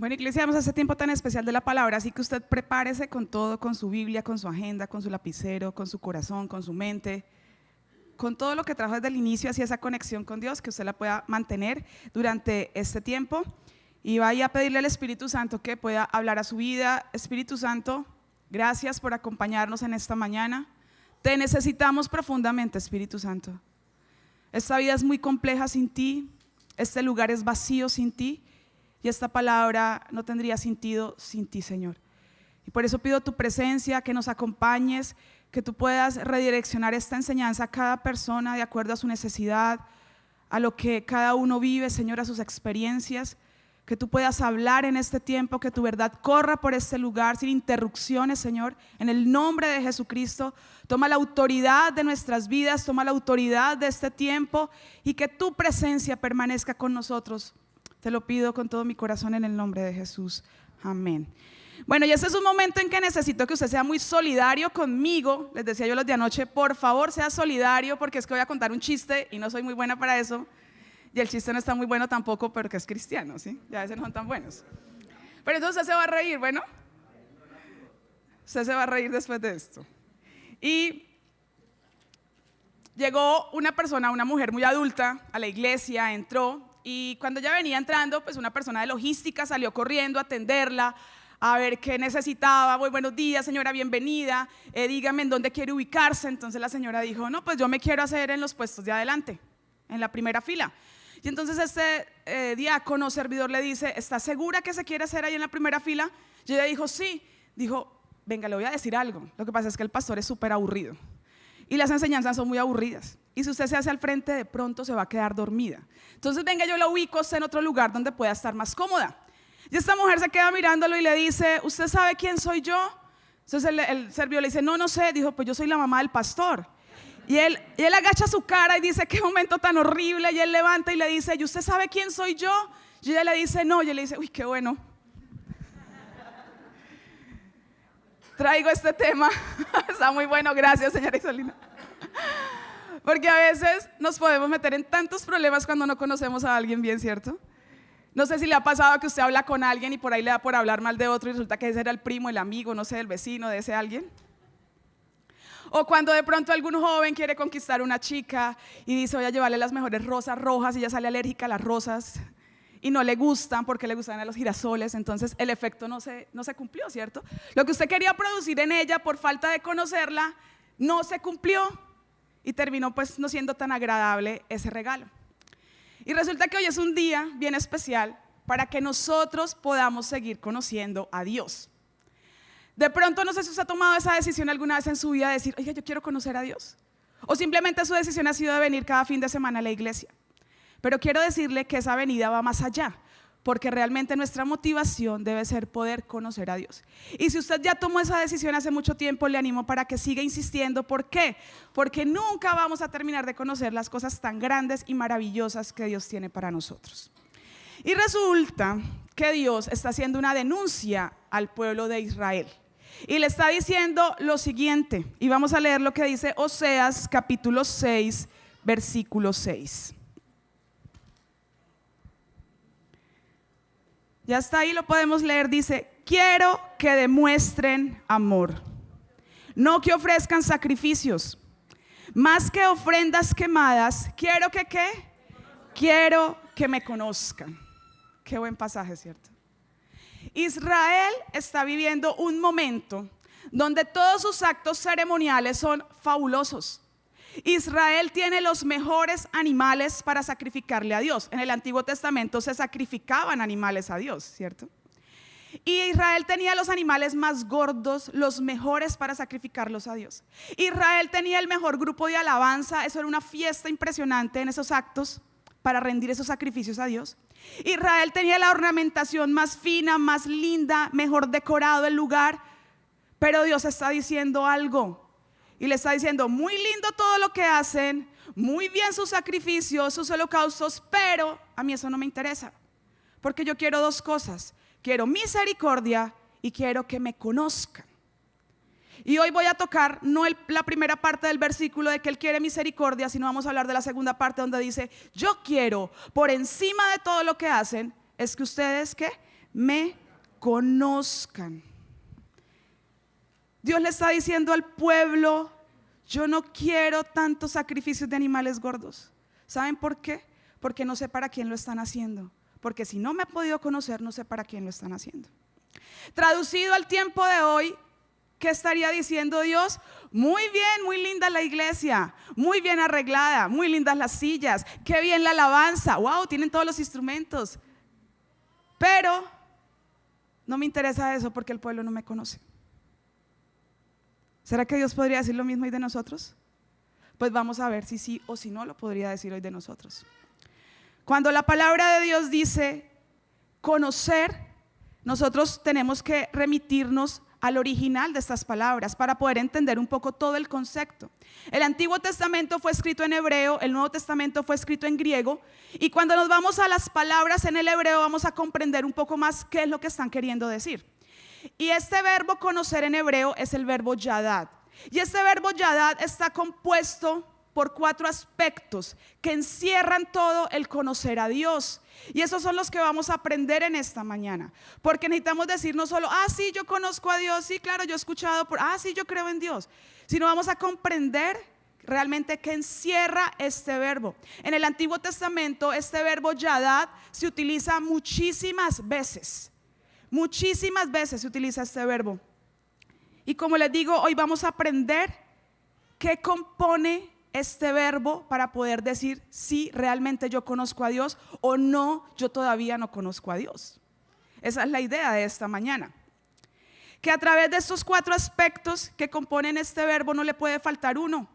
Bueno, iglesia, vamos a este tiempo tan especial de la palabra, así que usted prepárese con todo, con su Biblia, con su agenda, con su lapicero, con su corazón, con su mente, con todo lo que trajo desde el inicio hacia esa conexión con Dios, que usted la pueda mantener durante este tiempo. Y vaya a pedirle al Espíritu Santo que pueda hablar a su vida. Espíritu Santo, gracias por acompañarnos en esta mañana. Te necesitamos profundamente, Espíritu Santo. Esta vida es muy compleja sin ti, este lugar es vacío sin ti y esta palabra no tendría sentido sin ti, Señor. Y por eso pido tu presencia, que nos acompañes, que tú puedas redireccionar esta enseñanza a cada persona de acuerdo a su necesidad, a lo que cada uno vive, Señor, a sus experiencias. Que tú puedas hablar en este tiempo, que tu verdad corra por este lugar sin interrupciones, Señor, en el nombre de Jesucristo. Toma la autoridad de nuestras vidas, toma la autoridad de este tiempo y que tu presencia permanezca con nosotros. Te lo pido con todo mi corazón en el nombre de Jesús. Amén. Bueno, y este es un momento en que necesito que usted sea muy solidario conmigo. Les decía yo los de anoche, por favor sea solidario, porque es que voy a contar un chiste y no soy muy buena para eso. Y el chiste no está muy bueno tampoco, pero que es cristiano, ¿sí? Ya a veces no son tan buenos. Pero entonces usted se va a reír, ¿bueno? Usted se va a reír después de esto. Y llegó una persona, una mujer muy adulta a la iglesia, entró, y cuando ella venía entrando, pues una persona de logística salió corriendo a atenderla, a ver qué necesitaba. Muy buenos días, señora, bienvenida, dígame en dónde quiere ubicarse. Entonces la señora dijo, no, pues yo me quiero hacer en los puestos de adelante, en la primera fila. Y entonces este diácono servidor le dice, ¿está segura que se quiere hacer ahí en la primera fila? Y ella dijo, sí. Dijo, venga, le voy a decir algo. Lo que pasa es que el pastor es súper aburrido y las enseñanzas son muy aburridas. Y si usted se hace al frente, de pronto se va a quedar dormida. Entonces, venga, yo la ubico en otro lugar donde pueda estar más cómoda. Y esta mujer se queda mirándolo y le dice, ¿usted sabe quién soy yo? Entonces el servidor le dice, no, no sé. Dijo, pues yo soy la mamá del pastor. Y él agacha su cara y dice, qué momento tan horrible. Y él levanta y le dice, ¿y usted sabe quién soy yo? Y ella le dice, no. Y él le dice, uy, qué bueno. Traigo este tema. Está muy bueno, gracias, señora Isolina. Porque a veces nos podemos meter en tantos problemas cuando no conocemos a alguien bien, ¿cierto? No sé si le ha pasado que usted habla con alguien y por ahí le da por hablar mal de otro y resulta que ese era el primo, el amigo, no sé, el vecino de ese alguien. O cuando de pronto algún joven quiere conquistar a una chica y dice, voy a llevarle las mejores rosas rojas y ella sale alérgica a las rosas y no le gustan porque le gustan a los girasoles, entonces el efecto no se cumplió, ¿cierto? Lo que usted quería producir en ella por falta de conocerla no se cumplió y terminó pues no siendo tan agradable ese regalo. Y resulta que hoy es un día bien especial para que nosotros podamos seguir conociendo a Dios. De pronto no sé si usted ha tomado esa decisión alguna vez en su vida de decir, oiga, yo quiero conocer a Dios. O simplemente su decisión ha sido de venir cada fin de semana a la iglesia. Pero quiero decirle que esa venida va más allá, porque realmente nuestra motivación debe ser poder conocer a Dios. Y si usted ya tomó esa decisión hace mucho tiempo, le animo para que siga insistiendo. ¿Por qué? Porque nunca vamos a terminar de conocer las cosas tan grandes y maravillosas que Dios tiene para nosotros. Y resulta que Dios está haciendo una denuncia al pueblo de Israel. Y le está diciendo lo siguiente, y vamos a leer lo que dice Oseas capítulo 6, versículo 6. Ya está ahí, lo podemos leer, dice, quiero que demuestren amor, no que ofrezcan sacrificios, más que ofrendas quemadas, quiero que ¿qué? Quiero que me conozcan. Qué buen pasaje, ¿cierto? Israel está viviendo un momento donde todos sus actos ceremoniales son fabulosos. Israel tiene los mejores animales para sacrificarle a Dios. En el Antiguo Testamento se sacrificaban animales a Dios, ¿cierto? Y Israel tenía los animales más gordos, los mejores para sacrificarlos a Dios. Israel tenía el mejor grupo de alabanza, eso era una fiesta impresionante en esos actos para rendir esos sacrificios a Dios. Israel tenía la ornamentación más fina, más linda, mejor decorado el lugar. Pero Dios está diciendo algo y le está diciendo, muy lindo todo lo que hacen, muy bien sus sacrificios, sus holocaustos, pero a mí eso no me interesa, porque yo quiero dos cosas, quiero misericordia y quiero que me conozcan. Y hoy voy a tocar no la primera parte del versículo de que Él quiere misericordia, sino vamos a hablar de la segunda parte donde dice, yo quiero por encima de todo lo que hacen, es que ustedes ¿qué? me conozcan. Dios le está diciendo al pueblo: yo no quiero tantos sacrificios de animales gordos. ¿Saben por qué? Porque no sé para quién lo están haciendo. Porque si no me he podido conocer, no sé para quién lo están haciendo. Traducido al tiempo de hoy, ¿qué estaría diciendo Dios? Muy bien, muy linda la iglesia, muy bien arreglada, muy lindas las sillas, qué bien la alabanza, wow, tienen todos los instrumentos. Pero no me interesa eso porque el pueblo no me conoce. ¿Será que Dios podría decir lo mismo hoy de nosotros? Pues vamos a ver si sí o si no lo podría decir hoy de nosotros. Cuando la palabra de Dios dice conocer, nosotros tenemos que remitirnos al original de estas palabras para poder entender un poco todo el concepto. El Antiguo Testamento fue escrito en hebreo, el Nuevo Testamento fue escrito en griego, y cuando nos vamos a las palabras en el hebreo vamos a comprender un poco más qué es lo que están queriendo decir. Y este verbo conocer en hebreo es el verbo yadad. Y este verbo yadad está compuesto por 4 aspectos que encierran todo el conocer a Dios. Y esos son los que vamos a aprender en esta mañana. Porque necesitamos decir no solo, sí, yo conozco a Dios, sí, claro, yo he escuchado, sí, yo creo en Dios. Sino vamos a comprender realmente qué encierra este verbo. En el Antiguo Testamento este verbo yadad se utiliza muchísimas veces. Muchísimas veces se utiliza este verbo. Y como les digo, hoy vamos a aprender qué compone este verbo para poder decir si realmente yo conozco a Dios o no, yo todavía no conozco a Dios. Esa es la idea de esta mañana. Que a través de estos 4 aspectos que componen este verbo no le puede faltar uno.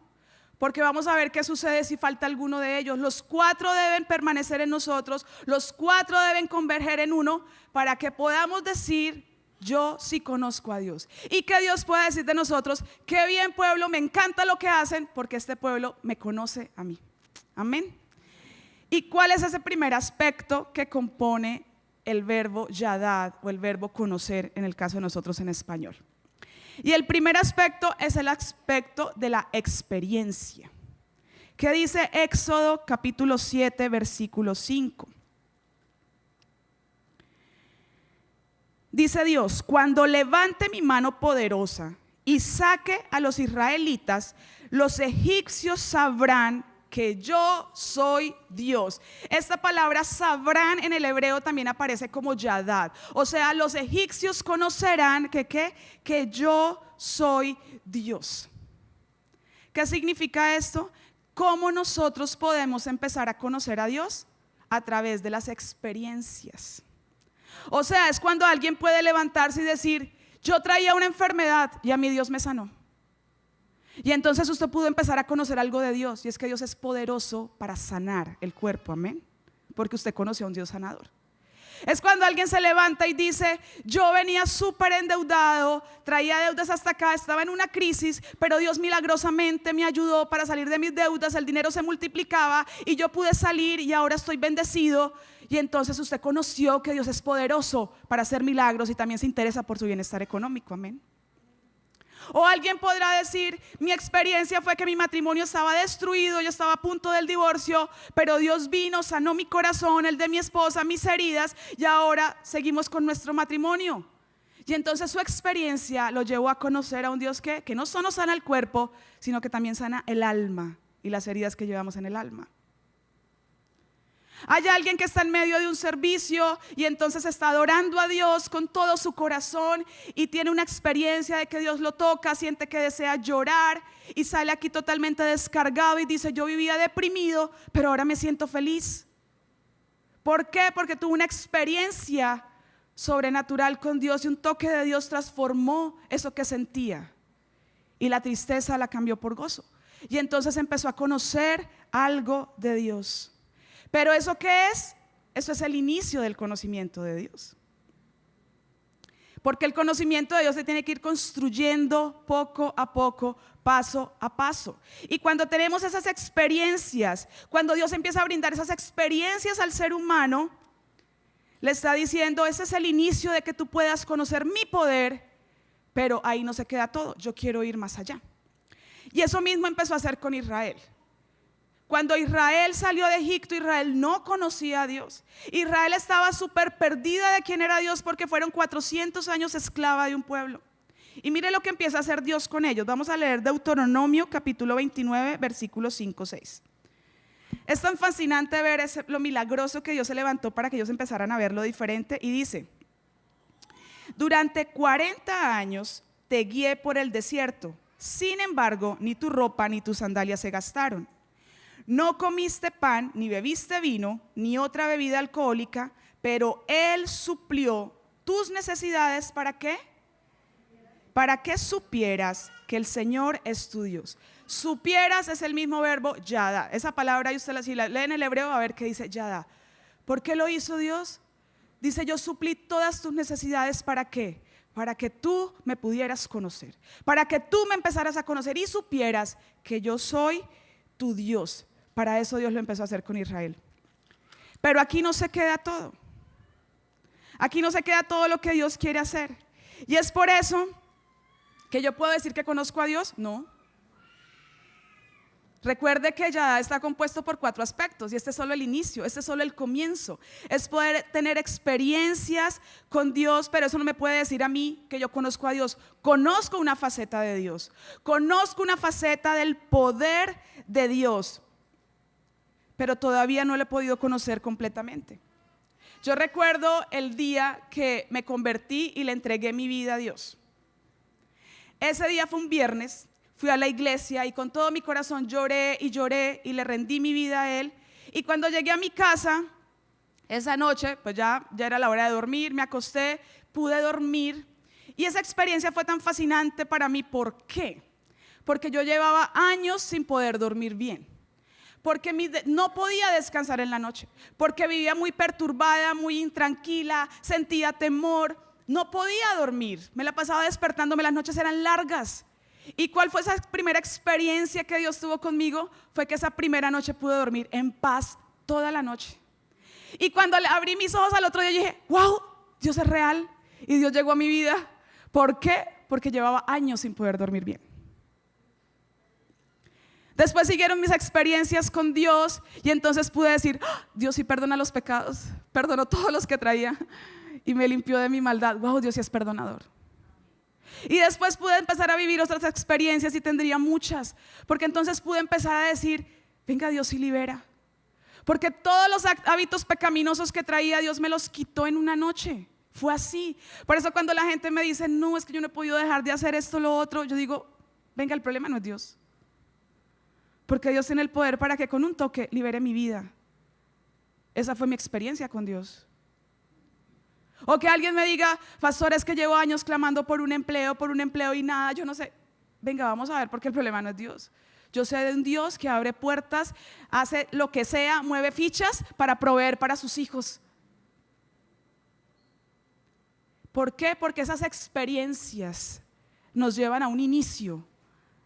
Porque vamos a ver qué sucede si falta alguno de ellos. Los 4 deben permanecer en nosotros, los 4 deben converger en uno para que podamos decir: yo sí conozco a Dios. Y que Dios pueda decir de nosotros: qué bien pueblo, me encanta lo que hacen porque este pueblo me conoce a mí. Amén. ¿Y cuál es ese primer aspecto que compone el verbo yadad o el verbo conocer en el caso de nosotros en español? Y el primer aspecto es el aspecto de la experiencia. ¿Qué dice Éxodo capítulo 7 versículo 5? Dice Dios: cuando levante mi mano poderosa y saque a los israelitas, los egipcios sabrán que yo soy Dios. Esta palabra sabrán en el hebreo también aparece como yadad. O sea, los egipcios conocerán que yo soy Dios. ¿Qué significa esto? ¿Cómo nosotros podemos empezar a conocer a Dios? A través de las experiencias. O sea, es cuando alguien puede levantarse y decir: yo traía una enfermedad y a mí Dios me sanó. Y entonces usted pudo empezar a conocer algo de Dios, y es que Dios es poderoso para sanar el cuerpo, amén. Porque usted conoció a un Dios sanador. Es cuando alguien se levanta y dice: yo venía súper endeudado, traía deudas hasta acá, estaba en una crisis, pero Dios milagrosamente me ayudó para salir de mis deudas, el dinero se multiplicaba y yo pude salir y ahora estoy bendecido. Y entonces usted conoció que Dios es poderoso para hacer milagros y también se interesa por su bienestar económico, amén. O alguien podrá decir: mi experiencia fue que mi matrimonio estaba destruido, yo estaba a punto del divorcio, pero Dios vino, sanó mi corazón, el de mi esposa, mis heridas, y ahora seguimos con nuestro matrimonio. Y entonces su experiencia lo llevó a conocer a un Dios que no solo sana el cuerpo, sino que también sana el alma y las heridas que llevamos en el alma. Hay alguien que está en medio de un servicio y entonces está adorando a Dios con todo su corazón y tiene una experiencia de que Dios lo toca, siente que desea llorar y sale aquí totalmente descargado y dice: yo vivía deprimido, pero ahora me siento feliz. ¿Por qué? Porque tuvo una experiencia sobrenatural con Dios y un toque de Dios transformó eso que sentía y la tristeza la cambió por gozo. Y entonces empezó a conocer algo de Dios. Pero ¿eso qué es? Eso es el inicio del conocimiento de Dios. Porque el conocimiento de Dios se tiene que ir construyendo poco a poco, paso a paso. Y cuando tenemos esas experiencias, cuando Dios empieza a brindar esas experiencias al ser humano, le está diciendo: ese es el inicio de que tú puedas conocer mi poder, pero ahí no se queda todo, yo quiero ir más allá. Y eso mismo empezó a hacer con Israel. Cuando Israel salió de Egipto, Israel no conocía a Dios. Israel estaba súper perdida de quién era Dios porque fueron 400 años esclava de un pueblo. Y mire lo que empieza a hacer Dios con ellos. Vamos a leer Deuteronomio capítulo 29, versículos 5-6. Es tan fascinante ver lo milagroso que Dios se levantó para que ellos empezaran a verlo diferente. Y dice: durante 40 años te guié por el desierto. Sin embargo, ni tu ropa ni tus sandalias se gastaron. No comiste pan, ni bebiste vino, ni otra bebida alcohólica, pero Él suplió tus necesidades. ¿Para qué? Para que supieras que el Señor es tu Dios. Supieras es el mismo verbo yada. Esa palabra, y usted si la lee en el hebreo, a ver qué dice yada. ¿Por qué lo hizo Dios? Dice: yo suplí todas tus necesidades. ¿Para qué? Para que tú me pudieras conocer, para que tú me empezaras a conocer y supieras que yo soy tu Dios. Para eso Dios lo empezó a hacer con Israel. Pero aquí no se queda todo. Aquí no se queda todo lo que Dios quiere hacer. Y es por eso que yo puedo decir que conozco a Dios. No. Recuerde que ya está compuesto por 4 aspectos y este es solo el inicio, este es solo el comienzo. Es poder tener experiencias con Dios, pero eso no me puede decir a mí que yo conozco a Dios. Conozco una faceta de Dios, conozco una faceta del poder de Dios, pero todavía no lo he podido conocer completamente. Yo recuerdo el día que me convertí y le entregué mi vida a Dios. Ese día fue un viernes. Fui a la iglesia y con todo mi corazón lloré y le rendí mi vida a Él. Y cuando llegué a mi casa, esa noche, pues ya era la hora de dormir, me acosté, pude dormir. Y esa experiencia fue tan fascinante para mí. ¿Por qué? Porque yo llevaba años sin poder dormir bien. Porque no podía descansar en la noche. Porque vivía muy perturbada, muy intranquila, sentía temor. No podía dormir. Me la pasaba despertándome, las noches eran largas. ¿Y cuál fue esa primera experiencia que Dios tuvo conmigo? Fue que esa primera noche pude dormir en paz toda la noche. Y cuando abrí mis ojos al otro día dije: wow, Dios es real y Dios llegó a mi vida. ¿Por qué? Porque llevaba años sin poder dormir bien. Después siguieron mis experiencias con Dios y entonces pude decir: Dios sí perdona los pecados, perdonó todos los que traía y me limpió de mi maldad. Wow, Dios sí es perdonador. Y después pude empezar a vivir otras experiencias y tendría muchas, porque entonces pude empezar a decir: venga, Dios sí libera. Porque todos los hábitos pecaminosos que traía, Dios me los quitó en una noche. Fue así. Por eso cuando la gente me dice: no, es que yo no he podido dejar de hacer esto, lo otro, yo digo: venga, el problema no es Dios. Porque Dios tiene el poder para que con un toque libere mi vida. Esa fue mi experiencia con Dios. O que alguien me diga: pastor, es que llevo años clamando por un empleo y nada, yo no sé. Venga, vamos a ver, porque el problema no es Dios. Yo sé de un Dios que abre puertas, hace lo que sea, mueve fichas para proveer para sus hijos. ¿Por qué? Porque esas experiencias nos llevan a un inicio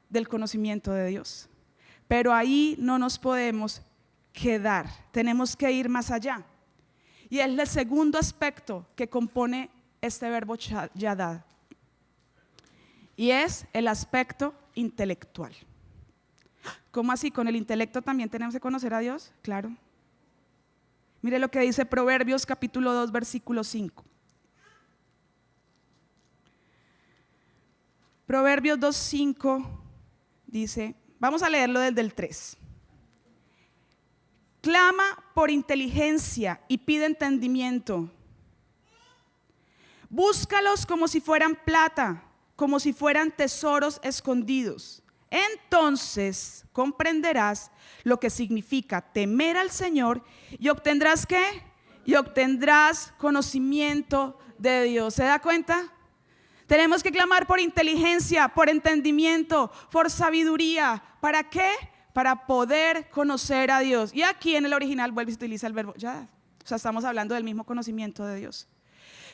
del conocimiento de Dios. Pero ahí no nos podemos quedar, tenemos que ir más allá. Y es el segundo aspecto que compone este verbo yadad. Y es el aspecto intelectual. ¿Cómo así? ¿Con el intelecto también tenemos que conocer a Dios? Claro. Mire lo que dice Proverbios capítulo 2, versículo 5. Proverbios 2, 5 dice, vamos a leerlo desde el 3. Clama por inteligencia y pide entendimiento. Búscalos como si fueran plata, como si fueran tesoros escondidos. Entonces comprenderás lo que significa temer al Señor y obtendrás ¿qué? Y obtendrás conocimiento de Dios. ¿Se da cuenta? Tenemos que clamar por inteligencia, por entendimiento, por sabiduría. ¿Para qué? Para poder conocer a Dios. Y aquí en el original vuelve y se utiliza el verbo yadad. O sea, estamos hablando del mismo conocimiento de Dios.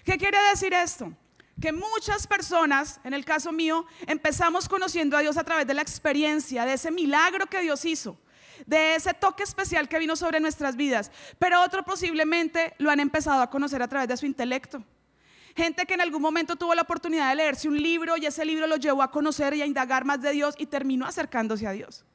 ¿Qué quiere decir esto? Que muchas personas, en el caso mío, empezamos conociendo a Dios a través de la experiencia, de ese milagro que Dios hizo, de ese toque especial que vino sobre nuestras vidas. Pero otros posiblemente lo han empezado a conocer a través de su intelecto. Gente que en algún momento tuvo la oportunidad de leerse un libro y ese libro lo llevó a conocer y a indagar más de Dios y terminó acercándose a Dios.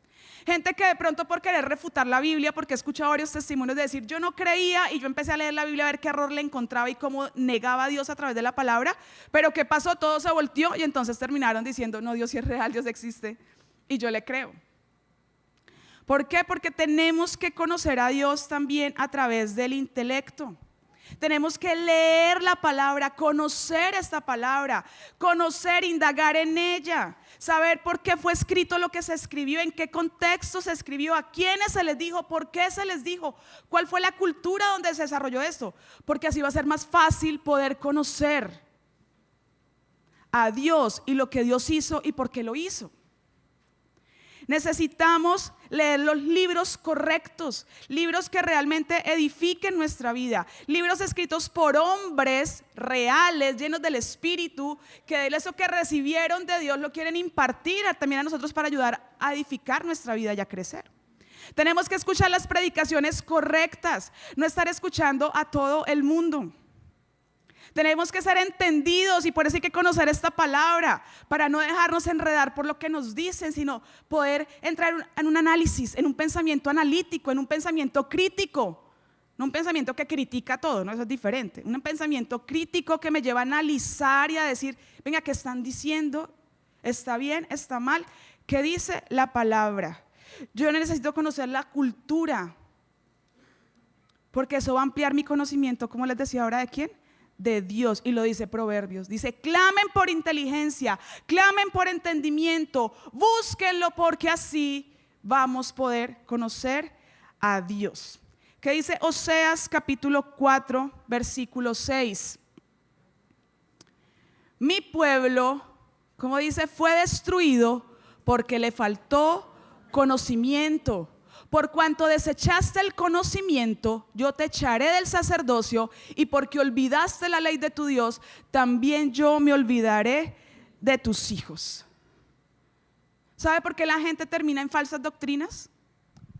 Gente que de pronto por querer refutar la Biblia, porque he escuchado varios testimonios de decir, yo no creía, y yo empecé a leer la Biblia a ver qué error le encontraba y cómo negaba a Dios a través de la palabra, pero ¿qué pasó? Todo se volteó y entonces terminaron diciendo, no, Dios sí es real, Dios existe, y yo le creo. ¿Por qué? Porque tenemos que conocer a Dios también a través del intelecto. Tenemos que leer la palabra, conocer esta palabra, conocer, indagar en ella, saber por qué fue escrito lo que se escribió, en qué contexto se escribió, a quiénes se les dijo, por qué se les dijo, cuál fue la cultura donde se desarrolló esto, porque así va a ser más fácil poder conocer a Dios y lo que Dios hizo y por qué lo hizo. Necesitamos leer los libros correctos, libros que realmente edifiquen nuestra vida, libros escritos por hombres reales, llenos del Espíritu, que eso que recibieron de Dios lo quieren impartir también a nosotros para ayudar a edificar nuestra vida y a crecer. Tenemos que escuchar las predicaciones correctas, no estar escuchando a todo el mundo. Tenemos que ser entendidos y por eso hay que conocer esta palabra para no dejarnos enredar por lo que nos dicen, sino poder entrar en un análisis, en un pensamiento analítico, en un pensamiento crítico. No un pensamiento que critica todo, ¿no? Eso es diferente. Un pensamiento crítico que me lleva a analizar y a decir, venga, ¿qué están diciendo? ¿Está bien? ¿Está mal? ¿Qué dice la palabra? Yo necesito conocer la cultura, porque eso va a ampliar mi conocimiento, como les decía ahora, ¿de quién? De Dios. Y lo dice Proverbios, dice, clamen por inteligencia, clamen por entendimiento, búsquenlo, porque así vamos a poder conocer a Dios. ¿Qué dice Oseas capítulo 4 versículo 6? Mi pueblo, como dice, fue destruido porque le faltó conocimiento. Por cuanto desechaste el conocimiento, yo te echaré del sacerdocio, y porque olvidaste la ley de tu Dios, también yo me olvidaré de tus hijos. ¿Sabe por qué la gente termina en falsas doctrinas?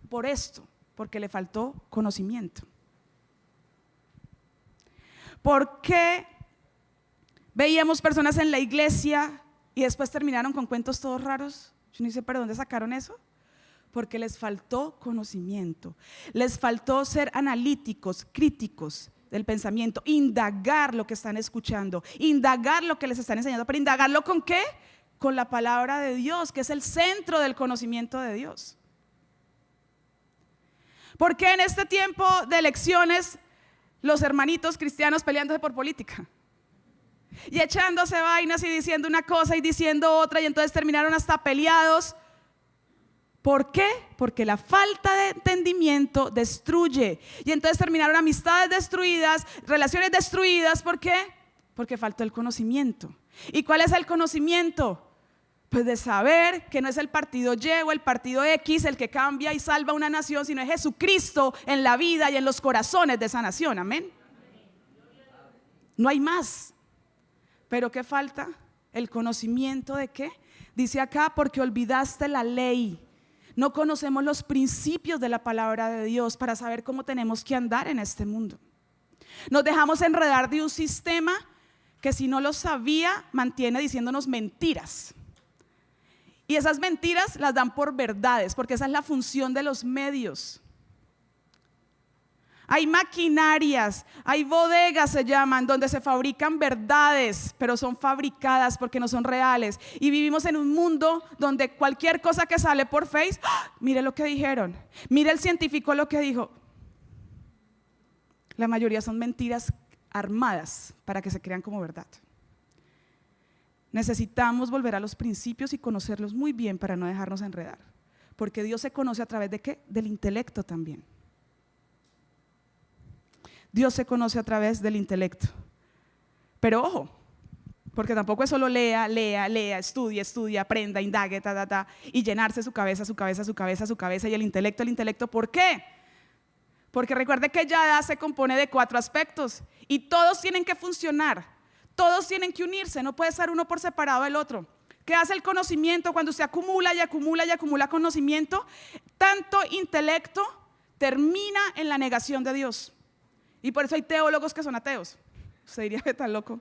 Por esto, porque le faltó conocimiento. ¿Por qué veíamos personas en la iglesia y después terminaron con cuentos todos raros? Yo no sé, ¿pero dónde sacaron eso? Porque les faltó conocimiento, les faltó ser analíticos, críticos del pensamiento, indagar lo que están escuchando, indagar lo que les están enseñando, pero indagarlo ¿con qué? Con la palabra de Dios, que es el centro del conocimiento de Dios. Porque en este tiempo de elecciones los hermanitos cristianos peleándose por política y echándose vainas y diciendo una cosa y diciendo otra, y entonces terminaron hasta peleados? ¿Por qué? Porque la falta de entendimiento destruye. Y entonces terminaron amistades destruidas, relaciones destruidas. ¿Por qué? Porque faltó el conocimiento. ¿Y cuál es el conocimiento? Pues de saber que no es el partido Y o el partido X el que cambia y salva una nación, sino es Jesucristo en la vida y en los corazones de esa nación. Amén. No hay más. ¿Pero qué falta? El conocimiento de qué. Dice acá, porque olvidaste la ley. No conocemos los principios de la palabra de Dios para saber cómo tenemos que andar en este mundo. Nos dejamos enredar de un sistema que, si no lo sabía, mantiene diciéndonos mentiras. Y esas mentiras las dan por verdades, porque esa es la función de los medios. Hay maquinarias, hay bodegas, se llaman, donde se fabrican verdades, pero son fabricadas porque no son reales. Y vivimos en un mundo donde cualquier cosa que sale por Face, ¡ah! Mire lo que dijeron, mire el científico lo que dijo. La mayoría son mentiras armadas para que se crean como verdad. Necesitamos volver a los principios y conocerlos muy bien para no dejarnos enredar. Porque Dios se conoce a través de ¿qué? Del intelecto también. Dios se conoce a través del intelecto. Pero ojo, porque tampoco es solo lea, estudie, aprenda, indague, y llenarse su cabeza, y el intelecto. ¿Por qué? Porque recuerde que Yada se compone de 4 aspectos y todos tienen que funcionar, todos tienen que unirse, no puede ser uno por separado del otro. ¿Qué hace el conocimiento? Cuando usted acumula y acumula conocimiento, tanto intelecto termina en la negación de Dios. Y por eso hay teólogos que son ateos. Usted diría que tan loco.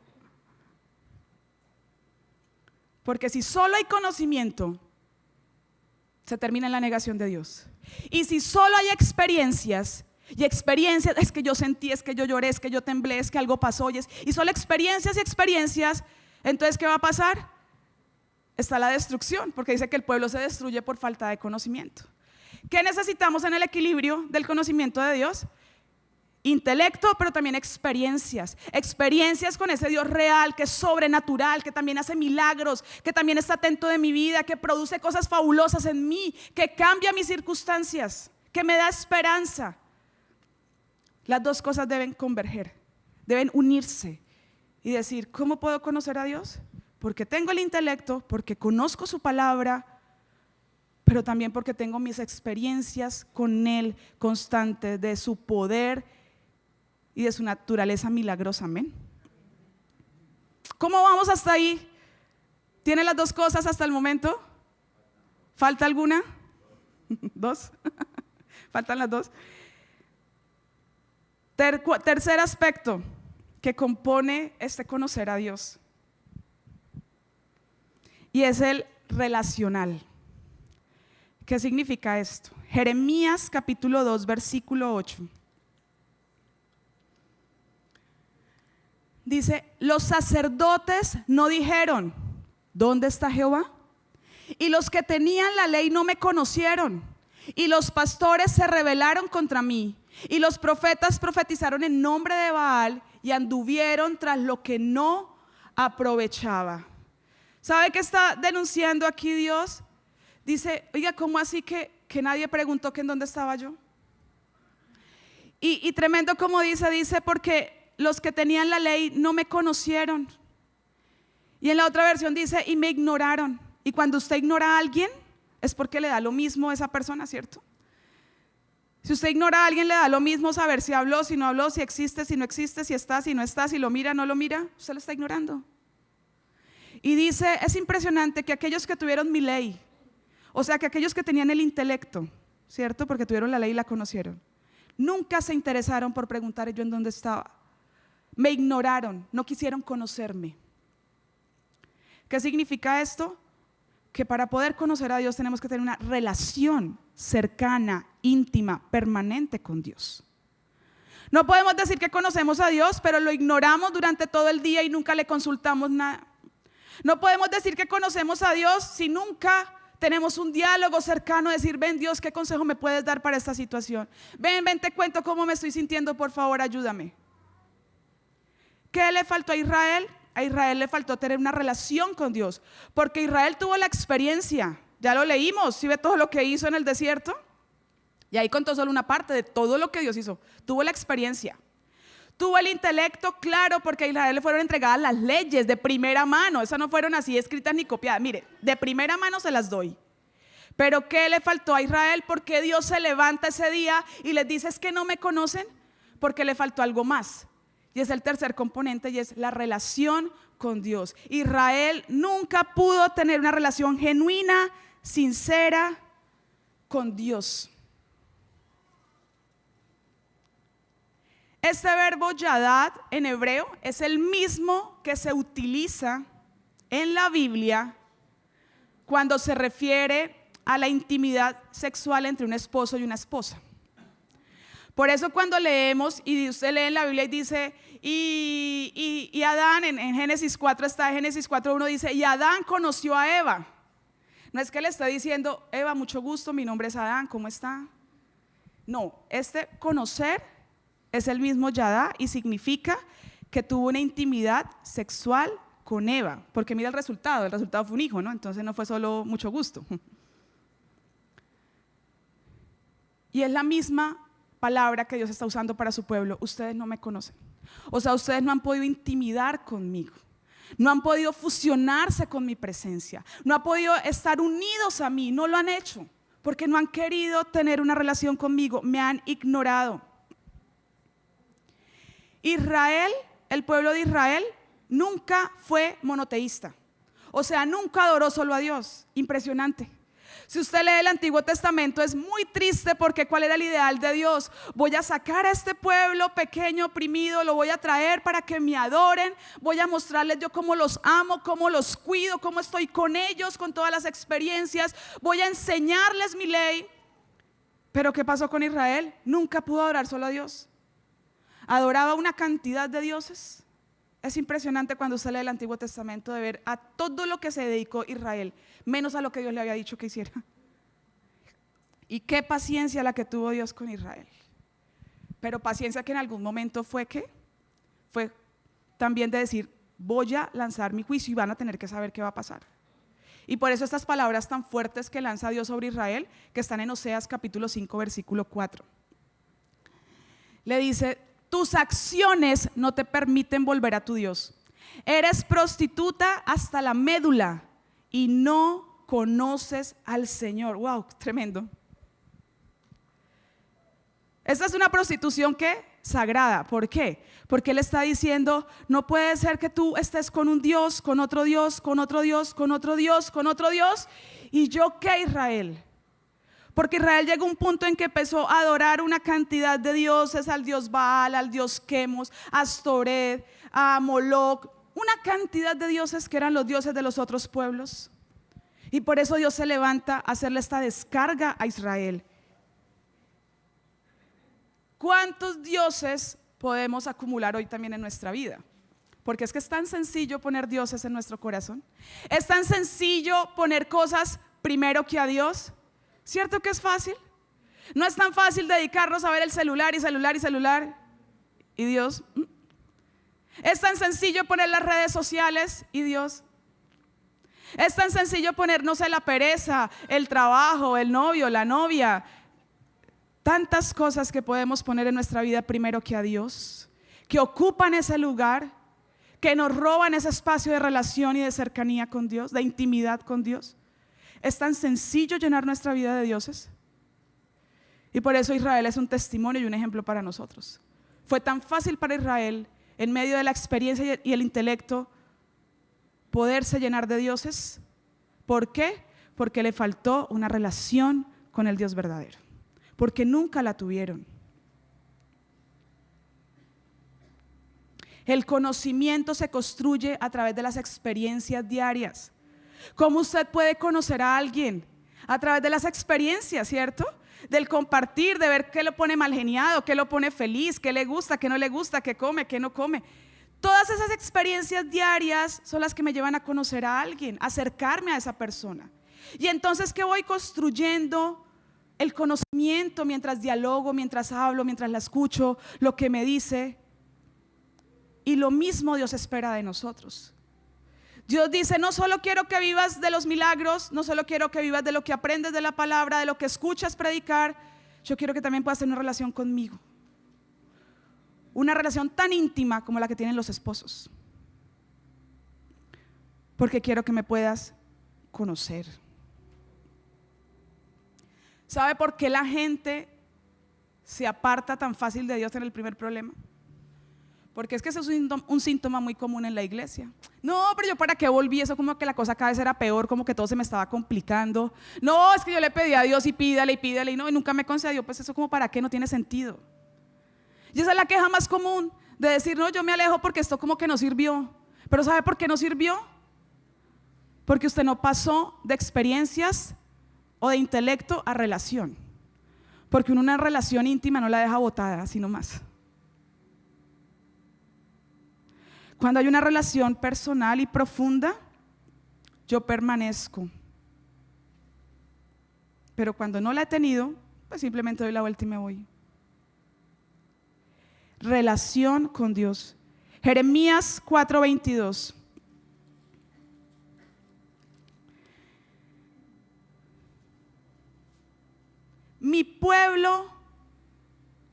Porque si solo hay conocimiento, se termina en la negación de Dios. Y si solo hay experiencias, y experiencias, es que yo sentí, es que yo lloré, es que yo temblé, es que algo pasó, y solo experiencias y experiencias, entonces ¿qué va a pasar? Está la destrucción, porque dice que el pueblo se destruye por falta de conocimiento. ¿Qué necesitamos en el equilibrio del conocimiento de Dios? Intelecto, pero también experiencias. Experiencias con ese Dios real, que es sobrenatural, que también hace milagros, que también está atento de mi vida, que produce cosas fabulosas en mí, que cambia mis circunstancias, que me da esperanza. Las dos cosas deben converger, deben unirse y decir, ¿cómo puedo conocer a Dios? Porque tengo el intelecto, porque conozco su palabra, pero también porque tengo mis experiencias con Él constantes, de su poder y de su naturaleza milagrosa. Amén. ¿Cómo vamos hasta ahí? ¿Tiene las dos cosas hasta el momento? ¿Falta alguna? ¿Dos? ¿Faltan las dos? Tercer aspecto que compone este conocer a Dios, y es el relacional. ¿Qué significa esto? Jeremías capítulo 2, versículo 8. Dice, los sacerdotes no dijeron, ¿dónde está Jehová? Y los que tenían la ley no me conocieron. Y los pastores se rebelaron contra mí. Y los profetas profetizaron en nombre de Baal y anduvieron tras lo que no aprovechaba. ¿Sabe qué está denunciando aquí Dios? Dice, oiga, ¿cómo así que nadie preguntó que en dónde estaba yo? Y tremendo como dice, porque los que tenían la ley no me conocieron. Y en la otra versión dice, y me ignoraron. Y cuando usted ignora a alguien, es porque le da lo mismo a esa persona, ¿cierto? Si usted ignora a alguien, le da lo mismo saber si habló, si no habló, si existe, si no existe, si está, si no está, si lo mira, no lo mira. Usted lo está ignorando. Y dice, es impresionante que aquellos que tuvieron mi ley, o sea que aquellos que tenían el intelecto, ¿cierto? Porque tuvieron la ley y la conocieron, nunca se interesaron por preguntar yo en dónde estaba. Me ignoraron, no quisieron conocerme. ¿Qué significa esto? Que para poder conocer a Dios tenemos que tener una relación cercana, íntima, permanente con Dios. No podemos decir que conocemos a Dios, pero lo ignoramos durante todo el día y nunca le consultamos nada. No podemos decir que conocemos a Dios si nunca tenemos un diálogo cercano, decir, ven Dios, ¿qué consejo me puedes dar para esta situación? Ven, te cuento cómo me estoy sintiendo, por favor, ayúdame. ¿Qué le faltó a Israel? A Israel le faltó tener una relación con Dios, porque Israel tuvo la experiencia, ya lo leímos, ¿sí ve todo lo que hizo en el desierto? Y ahí contó solo una parte de todo lo que Dios hizo. Tuvo la experiencia, tuvo el intelecto, claro, porque a Israel le fueron entregadas las leyes de primera mano, esas no fueron así escritas ni copiadas, mire, de primera mano se las doy. Pero ¿qué le faltó a Israel? ¿Por qué Dios se levanta ese día y les dice, es que no me conocen? Porque le faltó algo más. Y es el tercer componente, y es la relación con Dios. Israel nunca pudo tener una relación genuina, sincera con Dios. Este verbo yadad en hebreo es el mismo que se utiliza en la Biblia cuando se refiere a la intimidad sexual entre un esposo y una esposa. Por eso cuando leemos y usted lee en la Biblia y dice, y Adán, en Génesis 4 está, Génesis 4:1 dice, y Adán conoció a Eva. No es que le está diciendo, Eva, mucho gusto, mi nombre es Adán, ¿cómo está? No, este conocer es el mismo yadá y significa que tuvo una intimidad sexual con Eva, porque mira el resultado fue un hijo, ¿no? Entonces no fue solo mucho gusto. Y es la misma palabra que Dios está usando para su pueblo. Ustedes no me conocen. O sea, ustedes no han podido intimidar conmigo. No han podido fusionarse con mi presencia. No han podido estar unidos a mí. No lo han hecho porque no han querido tener una relación conmigo. Me han ignorado. Israel, el pueblo de Israel, nunca fue monoteísta. O sea, nunca adoró solo a Dios. Impresionante. Si usted lee el Antiguo Testamento es muy triste porque ¿cuál era el ideal de Dios? Voy a sacar a este pueblo pequeño, oprimido, lo voy a traer para que me adoren, voy a mostrarles yo cómo los amo, cómo los cuido, cómo estoy con ellos, con todas las experiencias, voy a enseñarles mi ley. Pero ¿qué pasó con Israel? Nunca pudo adorar solo a Dios. Adoraba una cantidad de dioses. Es impresionante cuando usted lee el Antiguo Testamento de ver a todo lo que se dedicó Israel, menos a lo que Dios le había dicho que hiciera. Y qué paciencia la que tuvo Dios con Israel. Pero paciencia que en algún momento fue ¿qué? Fue también de decir, voy a lanzar mi juicio y van a tener que saber qué va a pasar. Y por eso estas palabras tan fuertes que lanza Dios sobre Israel, que están en Oseas capítulo 5 versículo 4. Le dice, tus acciones no te permiten volver a tu Dios. Eres prostituta hasta la médula y no conoces al Señor. Wow, tremendo. Esta es una prostitución ¿qué? Sagrada. ¿Por qué? Porque Él está diciendo, no puede ser que tú estés con un Dios, con otro Dios, con otro Dios, con otro Dios, con otro Dios. ¿Y yo qué, Israel? Porque Israel llegó a un punto en que empezó a adorar una cantidad de dioses, al dios Baal, al dios Quemos, a Astoret, a Moloc, una cantidad de dioses que eran los dioses de los otros pueblos. Y por eso Dios se levanta a hacerle esta descarga a Israel. ¿Cuántos dioses podemos acumular hoy también en nuestra vida? Porque es que es tan sencillo poner dioses en nuestro corazón. Es tan sencillo poner cosas primero que a Dios. ¿Cierto que es fácil? No es tan fácil dedicarnos a ver el celular y celular y celular y Dios. Es tan sencillo poner las redes sociales y Dios. Es tan sencillo poner, no sé, la pereza, el trabajo, el novio, la novia. Tantas cosas que podemos poner en nuestra vida primero que a Dios, que ocupan ese lugar, que nos roban ese espacio de relación y de cercanía con Dios, de intimidad con Dios. Es tan sencillo llenar nuestra vida de dioses. Y por eso Israel es un testimonio y un ejemplo para nosotros. Fue tan fácil para Israel, en medio de la experiencia y el intelecto, poderse llenar de dioses. ¿Por qué? Porque le faltó una relación con el Dios verdadero. Porque nunca la tuvieron. El conocimiento se construye a través de las experiencias diarias. ¿Cómo usted puede conocer a alguien? A través de las experiencias, ¿cierto? Del compartir, de ver qué lo pone mal geniado, qué lo pone feliz, qué le gusta, qué no le gusta, qué come, qué no come. Todas esas experiencias diarias son las que me llevan a conocer a alguien, a acercarme a esa persona. Y entonces, ¿qué voy construyendo? El conocimiento mientras dialogo, mientras hablo, mientras la escucho, lo que me dice. Y lo mismo Dios espera de nosotros. Dios dice, no solo quiero que vivas de los milagros, no solo quiero que vivas de lo que aprendes de la palabra, de lo que escuchas predicar, yo quiero que también puedas tener una relación conmigo. Una relación tan íntima como la que tienen los esposos. Porque quiero que me puedas conocer. ¿Sabe por qué la gente se aparta tan fácil de Dios en el primer problema? Porque es que ese es un síntoma muy común en la iglesia. No, pero yo para qué volví, eso como que la cosa cada vez era peor, como que todo se me estaba complicando. No, es que yo le pedí a Dios y pídale y no, y nunca me concedió, pues eso como para qué, no tiene sentido. Y esa es la queja más común, de decir, no, yo me alejo porque esto como que no sirvió. Pero ¿sabe por qué no sirvió? Porque usted no pasó de experiencias o de intelecto a relación. Porque una relación íntima no la deja botada, sino más. Cuando hay una relación personal y profunda, yo permanezco. Pero cuando no la he tenido, pues simplemente doy la vuelta y me voy. Relación con Dios. Jeremías 4:22. Mi pueblo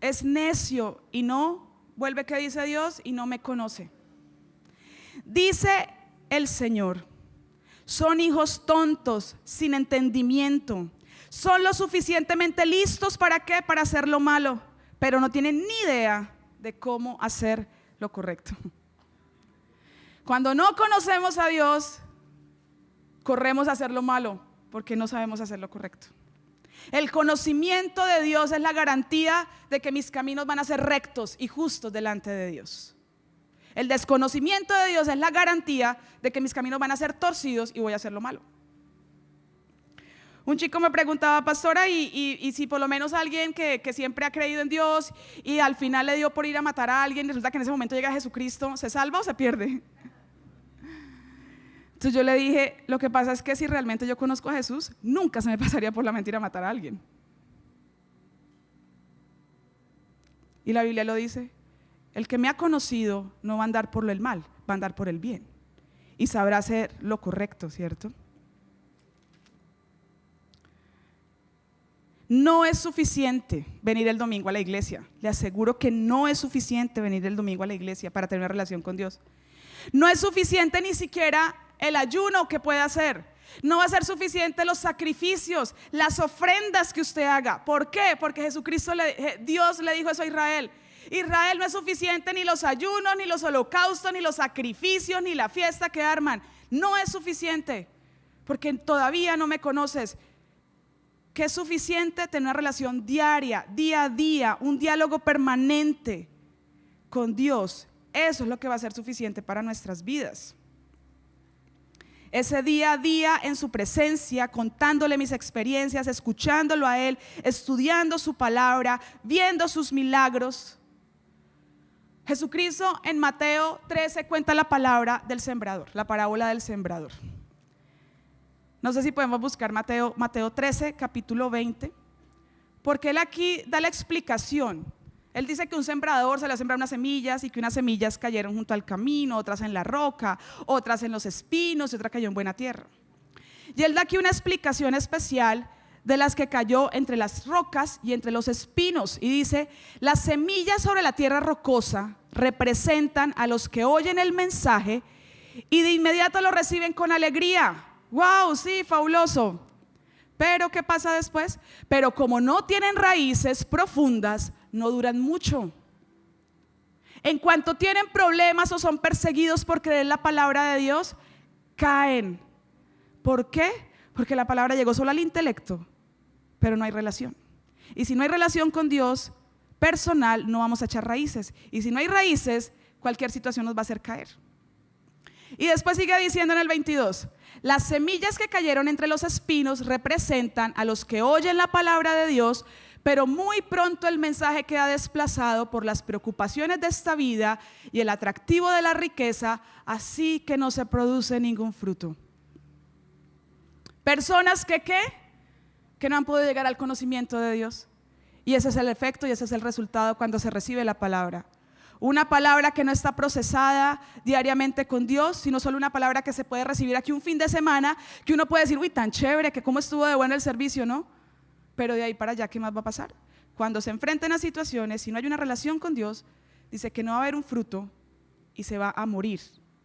es necio y no, vuelve que dice Dios, y no me conoce. Dice el Señor, son hijos tontos, sin entendimiento. Son lo suficientemente listos ¿para qué? Para hacer lo malo, pero no tienen ni idea de cómo hacer lo correcto. Cuando no conocemos a Dios, corremos a hacer lo malo, porque no sabemos hacer lo correcto. El conocimiento de Dios es la garantía de que mis caminos van a ser rectos y justos delante de Dios. El desconocimiento de Dios es la garantía de que mis caminos van a ser torcidos y voy a hacer lo malo. Un chico me preguntaba, pastora, y si por lo menos alguien que siempre ha creído en Dios y al final le dio por ir a matar a alguien, resulta que en ese momento llega Jesucristo, ¿se salva o se pierde? Entonces yo le dije, lo que pasa es que si realmente yo conozco a Jesús, nunca se me pasaría por la mente ir a matar a alguien. Y la Biblia lo dice, el que me ha conocido no va a andar por el mal, va a andar por el bien. Y sabrá hacer lo correcto, ¿cierto? No es suficiente venir el domingo a la iglesia. Le aseguro que no es suficiente venir el domingo a la iglesia para tener una relación con Dios. No es suficiente ni siquiera el ayuno que pueda hacer. No va a ser suficiente los sacrificios, las ofrendas que usted haga. ¿Por qué? Porque Dios le dijo eso a Israel. Israel, no es suficiente ni los ayunos, ni los holocaustos, ni los sacrificios, ni la fiesta que arman. No es suficiente, porque todavía no me conoces. Que es suficiente tener una relación diaria, día a día, un diálogo permanente con Dios. Eso es lo que va a ser suficiente para nuestras vidas. Ese día a día en su presencia, contándole mis experiencias, escuchándolo a Él, estudiando su palabra, viendo sus milagros. Jesucristo en Mateo 13 cuenta la palabra del sembrador, la parábola del sembrador. No sé si podemos buscar Mateo 13, capítulo 20, porque Él aquí da la explicación. Él dice que un sembrador salió a sembrar unas semillas y que unas semillas cayeron junto al camino, otras en la roca, otras en los espinos y otra cayó en buena tierra. Y Él da aquí una explicación especial de las que cayó entre las rocas y entre los espinos. Y dice, las semillas sobre la tierra rocosa representan a los que oyen el mensaje y de inmediato lo reciben con alegría. ¡Wow! Sí, fabuloso. Pero ¿qué pasa después? Pero como no tienen raíces profundas, no duran mucho. En cuanto tienen problemas o son perseguidos por creer la palabra de Dios, caen. ¿Por qué? Porque la palabra llegó solo al intelecto, pero no hay relación. Y si no hay relación con Dios personal, no vamos a echar raíces. Y si no hay raíces, cualquier situación nos va a hacer caer. Y después sigue diciendo en el 22, las semillas que cayeron entre los espinos representan a los que oyen la palabra de Dios, pero muy pronto el mensaje queda desplazado por las preocupaciones de esta vida y el atractivo de la riqueza, así que no se produce ningún fruto. Personas que no han podido llegar al conocimiento de Dios. Y ese es el efecto y ese es el resultado cuando se recibe la palabra. Una palabra que no está procesada diariamente con Dios, sino solo una palabra que se puede recibir aquí un fin de semana, que uno puede decir, uy, tan chévere, que cómo estuvo de bueno el servicio, ¿no? Pero de ahí para allá, ¿qué más va a pasar? Cuando se enfrenten a situaciones, si no hay una relación con Dios, dice que no va a haber un fruto y se va a morir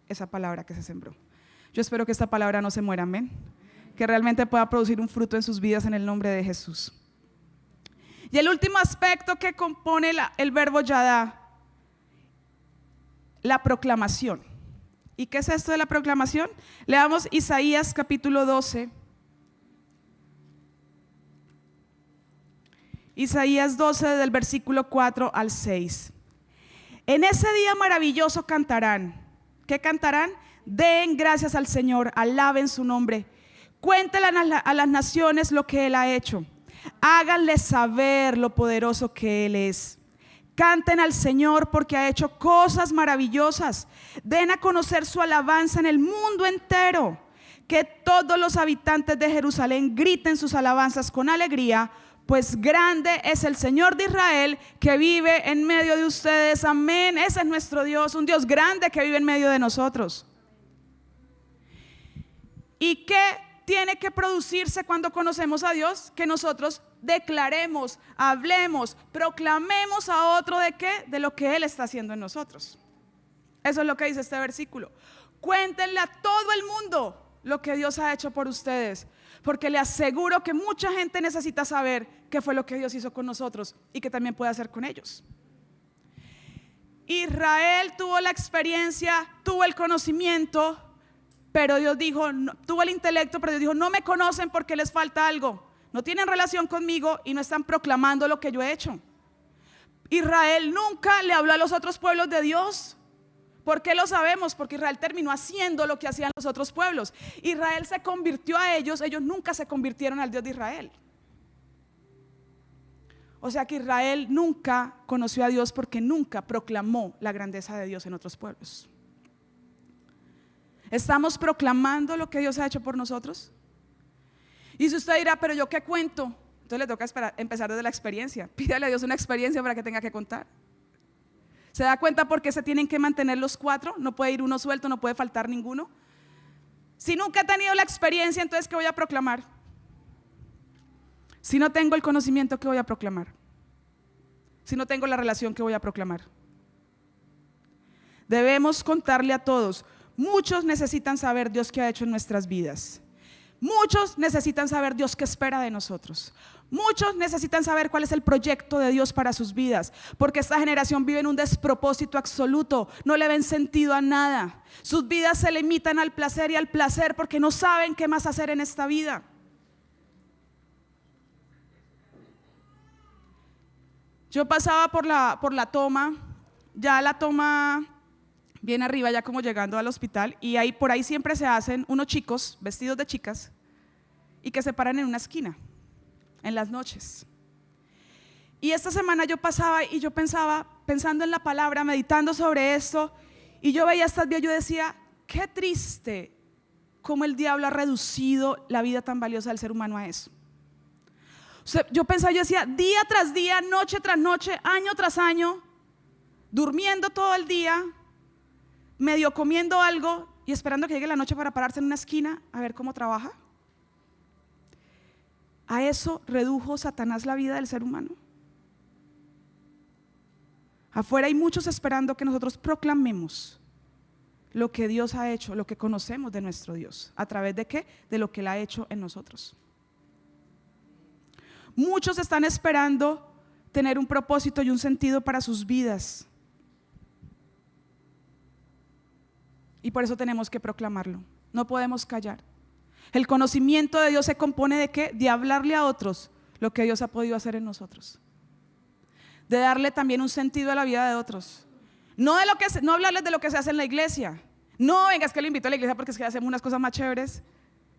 esa palabra que se sembró. Yo espero que esta palabra no se muera, amén. Que realmente pueda producir un fruto en sus vidas en el nombre de Jesús. Y el último aspecto que compone el verbo yadá, la proclamación. ¿Y qué es esto de la proclamación? Leamos Isaías capítulo 12. Isaías 12 del versículo 4 al 6. En ese día maravilloso cantarán. ¿Qué cantarán? Den gracias al Señor, alaben su nombre. Cuéntenle a las naciones lo que Él ha hecho. Háganle saber lo poderoso que Él es. Canten al Señor porque ha hecho cosas maravillosas. Den a conocer su alabanza en el mundo entero. Que todos los habitantes de Jerusalén griten sus alabanzas con alegría, pues grande es el Señor de Israel que vive en medio de ustedes. Amén. Ese es nuestro Dios, un Dios grande que vive en medio de nosotros. ¿Y qué tiene que producirse cuando conocemos a Dios? Que nosotros declaremos, hablemos, proclamemos a otro ¿de qué? De lo que Él está haciendo en nosotros. Eso es lo que dice este versículo. Cuéntenle a todo el mundo lo que Dios ha hecho por ustedes, porque le aseguro que mucha gente necesita saber qué fue lo que Dios hizo con nosotros y que también puede hacer con ellos. Israel tuvo la experiencia, tuvo el conocimiento, pero Dios dijo, tuvo el intelecto, pero Dios dijo, no me conocen porque les falta algo. No tienen relación conmigo y no están proclamando lo que yo he hecho. Israel nunca le habló a los otros pueblos de Dios. ¿Por qué lo sabemos? Porque Israel terminó haciendo lo que hacían los otros pueblos. Israel se convirtió a ellos nunca se convirtieron al Dios de Israel. O sea que Israel nunca conoció a Dios porque nunca proclamó la grandeza de Dios en otros pueblos. ¿Estamos proclamando lo que Dios ha hecho por nosotros? Y si usted dirá, pero yo qué cuento, entonces le toca empezar desde la experiencia. Pídale a Dios una experiencia para que tenga que contar. ¿Se da cuenta por qué se tienen que mantener los 4? No puede ir uno suelto, no puede faltar ninguno. Si nunca he tenido la experiencia, entonces ¿qué voy a proclamar? Si no tengo el conocimiento, ¿qué voy a proclamar? Si no tengo la relación, ¿qué voy a proclamar? Debemos contarle a todos. Muchos necesitan saber Dios qué ha hecho en nuestras vidas. Muchos necesitan saber Dios qué espera de nosotros. Muchos necesitan saber cuál es el proyecto de Dios para sus vidas, porque esta generación vive en un despropósito absoluto, no le ven sentido a nada. Sus vidas se limitan al placer y al placer porque no saben qué más hacer en esta vida. Yo pasaba por la toma, ya la toma bien arriba, ya como llegando al hospital, y ahí, por ahí siempre se hacen unos chicos vestidos de chicas y que se paran en una esquina en las noches. Y esta semana yo pasaba y yo pensaba, pensando en la palabra, meditando sobre esto, y yo veía estas vías, yo decía, qué triste cómo el diablo ha reducido la vida tan valiosa del ser humano a eso. O sea, yo pensaba, yo decía, día tras día, noche tras noche, año tras año, durmiendo todo el día, medio comiendo algo y esperando que llegue la noche para pararse en una esquina a ver cómo trabaja. A eso redujo Satanás la vida del ser humano. Afuera hay muchos esperando que nosotros proclamemos lo que Dios ha hecho, lo que conocemos de nuestro Dios. ¿A través de qué? De lo que Él ha hecho en nosotros. Muchos están esperando tener un propósito y un sentido para sus vidas. Y por eso tenemos que proclamarlo. No podemos callar. El conocimiento de Dios se compone ¿de qué? De hablarle a otros lo que Dios ha podido hacer en nosotros. De darle también un sentido a la vida de otros. No hablarles de lo que se hace en la iglesia. No, venga, es que lo invito a la iglesia porque es que hacemos unas cosas más chéveres.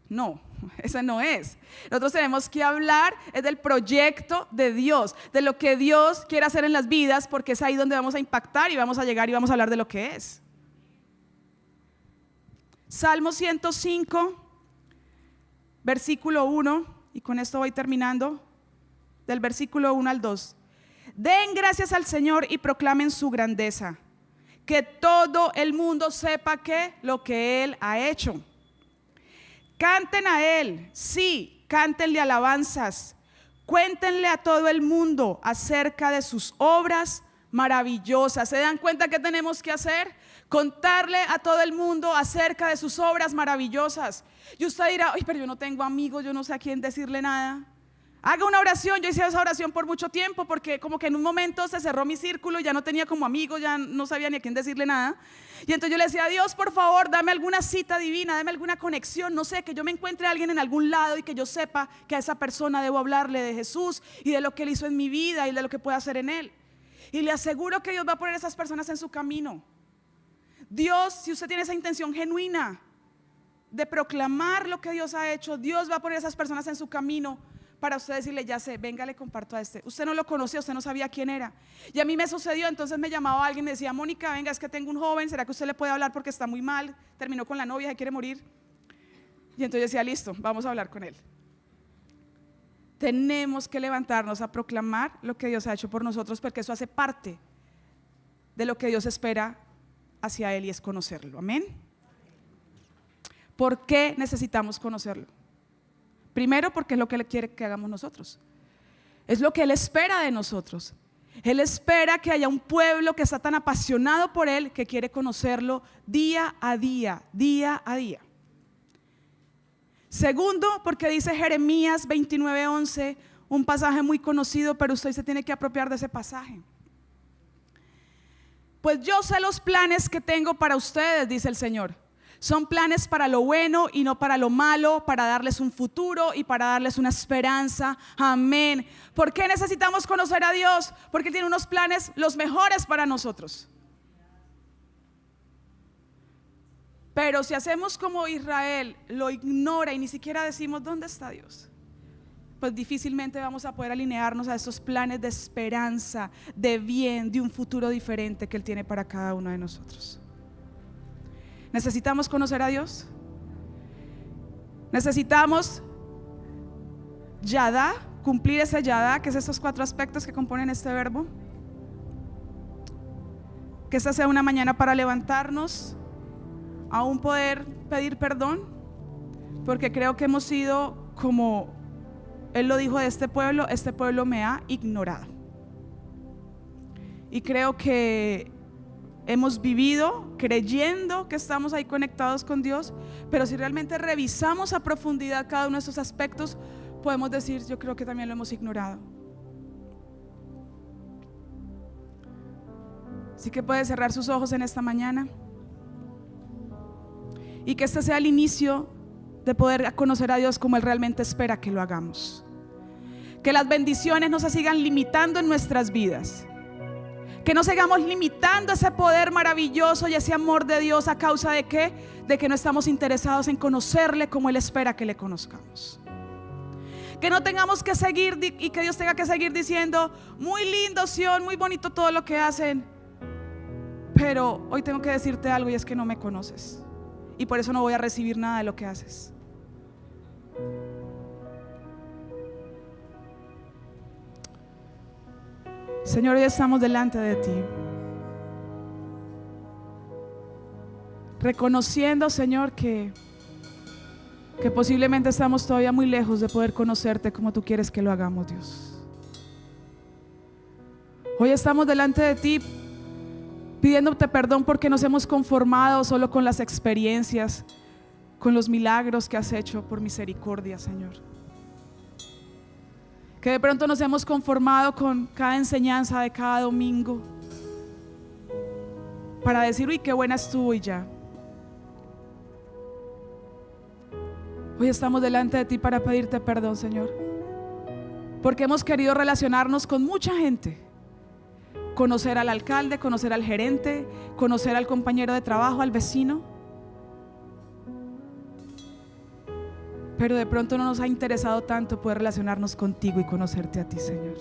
No, esa no es. Nosotros tenemos que hablar es del proyecto de Dios, de lo que Dios quiere hacer en las vidas, porque es ahí donde vamos a impactar y vamos a llegar y vamos a hablar de lo que es. Salmo 105, versículo 1, y con esto voy terminando, del versículo 1 al 2. Den gracias al Señor y proclamen su grandeza, que todo el mundo sepa que lo que Él ha hecho. Canten a Él, sí, cántenle alabanzas, cuéntenle a todo el mundo acerca de sus obras maravillosas. ¿Se dan cuenta qué tenemos que hacer? Contarle a todo el mundo acerca de sus obras maravillosas. Y usted dirá, ay, pero yo no tengo amigos, yo no sé a quién decirle nada. Haga una oración. Yo hice esa oración por mucho tiempo porque como que en un momento se cerró mi círculo y ya no tenía como amigos, ya no sabía ni a quién decirle nada. Y entonces yo le decía, Dios, por favor, dame alguna cita divina, dame alguna conexión, no sé, que yo me encuentre a alguien en algún lado y que yo sepa que a esa persona debo hablarle de Jesús y de lo que Él hizo en mi vida y de lo que puede hacer en Él. Y le aseguro que Dios va a poner a esas personas en su camino. Dios, si usted tiene esa intención genuina de proclamar lo que Dios ha hecho, Dios va a poner a esas personas en su camino para usted decirle, ya sé, venga, le comparto a este. Usted no lo conocía, usted no sabía quién era. Y a mí me sucedió, entonces me llamaba alguien, me decía, Mónica, venga, es que tengo un joven, ¿será que usted le puede hablar porque está muy mal? Terminó con la novia, se quiere morir. Y entonces yo decía, listo, vamos a hablar con él. Tenemos que levantarnos a proclamar lo que Dios ha hecho por nosotros, porque eso hace parte de lo que Dios espera hacia Él y es conocerlo. Amén. ¿Por qué necesitamos conocerlo? Primero, porque es lo que Él quiere que hagamos nosotros. Es lo que Él espera de nosotros. Él espera que haya un pueblo que está tan apasionado por Él que quiere conocerlo día a día, día a día. Segundo, porque dice Jeremías 29:11, un pasaje muy conocido, pero usted se tiene que apropiar de ese pasaje. Pues yo sé los planes que tengo para ustedes, dice el Señor. Son planes para lo bueno y no para lo malo, para darles un futuro y para darles una esperanza. Amén. ¿Por qué necesitamos conocer a Dios? Porque tiene unos planes los mejores para nosotros. Pero si hacemos como Israel, lo ignora y ni siquiera decimos ¿dónde está Dios?, pues difícilmente vamos a poder alinearnos a esos planes de esperanza, de bien, de un futuro diferente que Él tiene para cada uno de nosotros. ¿Necesitamos conocer a Dios? Necesitamos yadá, cumplir ese yadá, que es esos 4 aspectos que componen este verbo. Que esta sea una mañana para levantarnos, aún poder pedir perdón, porque creo que hemos sido como Él lo dijo de este pueblo me ha ignorado. Y creo que hemos vivido creyendo que estamos ahí conectados con Dios, pero si realmente revisamos a profundidad cada uno de estos aspectos, podemos decir, yo creo que también lo hemos ignorado. Así que puede cerrar sus ojos en esta mañana y que este sea el inicio de poder conocer a Dios como Él realmente espera que lo hagamos. Que las bendiciones no se sigan limitando en nuestras vidas. Que no sigamos limitando ese poder maravilloso y ese amor de Dios a causa de ¿qué? De que no estamos interesados en conocerle como Él espera que le conozcamos. Que no tengamos que seguir y que Dios tenga que seguir diciendo, muy lindo Sion, muy bonito todo lo que hacen, pero hoy tengo que decirte algo y es que no me conoces y por eso no voy a recibir nada de lo que haces. Señor, hoy estamos delante de ti, reconociendo, Señor, que posiblemente estamos todavía muy lejos de poder conocerte como tú quieres que lo hagamos, Dios. Hoy estamos delante de ti pidiéndote perdón porque nos hemos conformado solo con las experiencias, con los milagros que has hecho por misericordia, Señor. Que de pronto nos hemos conformado con cada enseñanza de cada domingo para decir, uy, qué buena estuvo y ya. Hoy estamos delante de ti para pedirte perdón, Señor, porque hemos querido relacionarnos con mucha gente, conocer al alcalde, conocer al gerente, conocer al compañero de trabajo, al vecino, pero de pronto no nos ha interesado tanto poder relacionarnos contigo y conocerte a ti, Señor.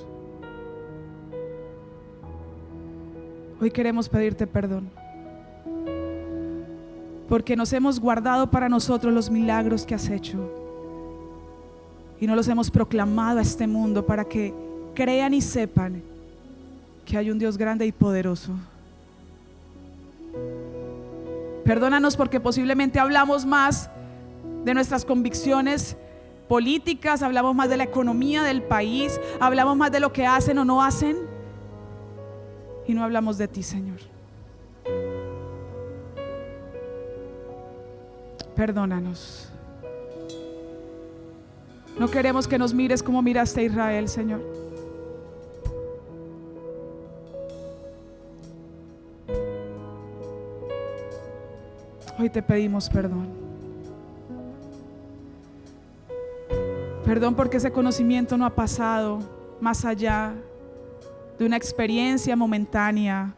Hoy queremos pedirte perdón porque nos hemos guardado para nosotros los milagros que has hecho y no los hemos proclamado a este mundo para que crean y sepan que hay un Dios grande y poderoso. Perdónanos porque posiblemente hablamos más de nuestras convicciones políticas, hablamos más de la economía del país, hablamos más de lo que hacen o no hacen y no hablamos de ti, Señor. Perdónanos. No queremos que nos mires como miraste a Israel, Señor. Hoy te pedimos perdón. Perdón porque ese conocimiento no ha pasado más allá de una experiencia momentánea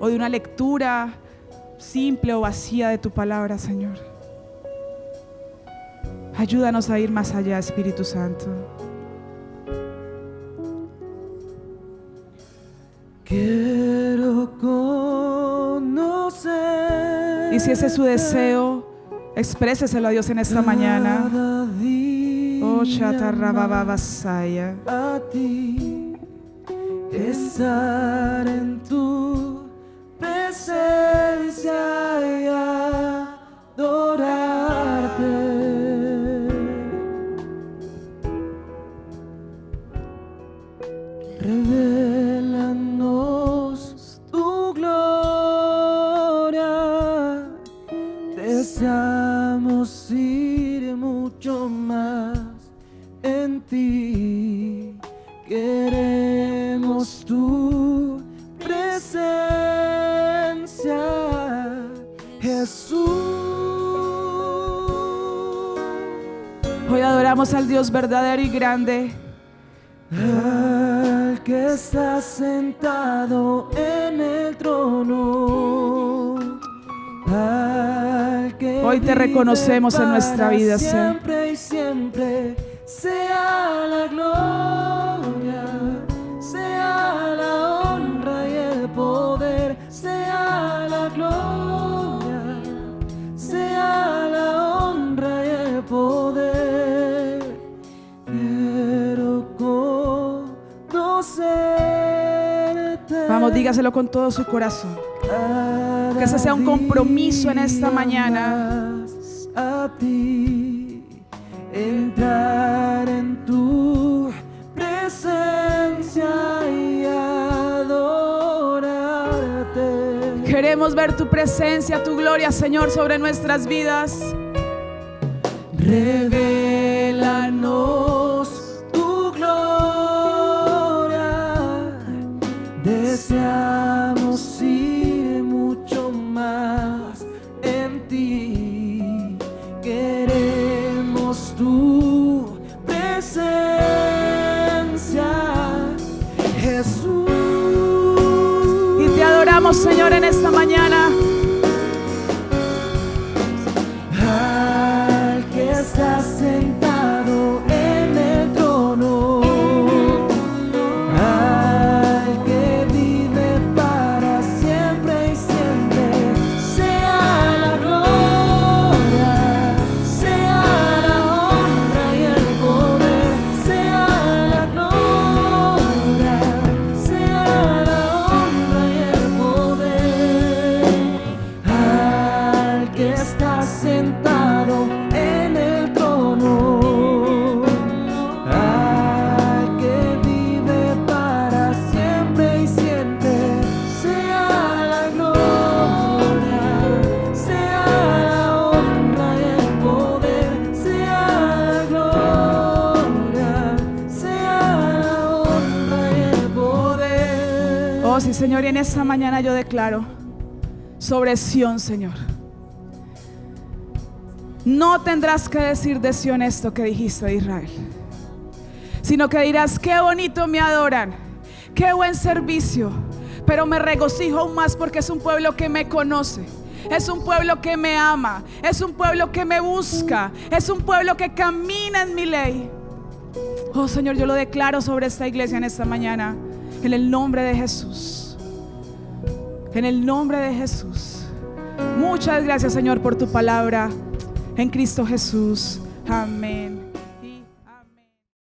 o de una lectura simple o vacía de tu palabra, Señor. Ayúdanos a ir más allá, Espíritu Santo. Quiero conocer. Y si ese es su deseo, expréseselo a Dios en esta mañana. Oh, chatarrabababasaya. A ti, estar en tu presencia y adorarte. Revélanos tu gloria. Deseamos ir mucho más en ti. Queremos tu presencia, Jesús. Hoy adoramos al Dios verdadero y grande, Al que está sentado en el trono, al que Hoy te vive reconocemos en nuestra para vida, Señor. siempre y siempre, sea la gloria, sea la honra y el poder, sea la gloria, sea la honra y el poder. Quiero conocerte. Vamos, dígaselo con todo su corazón. Cada Que ese sea un compromiso en esta día mañana. más a ti, entrar en tu presencia y adorarte. Queremos ver tu presencia, tu gloria, Señor, sobre nuestras vidas. Revélanos tu gloria, deseamos ir mucho más en ti, queremos tu presencia, Jesús. Y te adoramos, Señor, en esta mañana. Al que está sentado en el trono, al que vive para siempre y siempre, sea la gloria, sea la honra y el poder, sea la gloria, sea la honra y el poder. Al que está sentado en el trono, al que vive para siempre y siempre, sea la gloria, sea la honra y el poder, sea la gloria, sea la honra y el poder. Oh, sí, Señor, y en esta mañana yo declaro sobre Sión, Señor. No tendrás que decir de Sión esto que dijiste de Israel, sino que dirás: qué bonito me adoran, qué buen servicio, pero me regocijo aún más porque es un pueblo que me conoce, es un pueblo que me ama, es un pueblo que me busca, es un pueblo que camina en mi ley. Oh, Señor, yo lo declaro sobre esta iglesia en esta mañana, en el nombre de Jesús, en el nombre de Jesús. Muchas gracias, Señor, por tu palabra. En Cristo Jesús. Amén.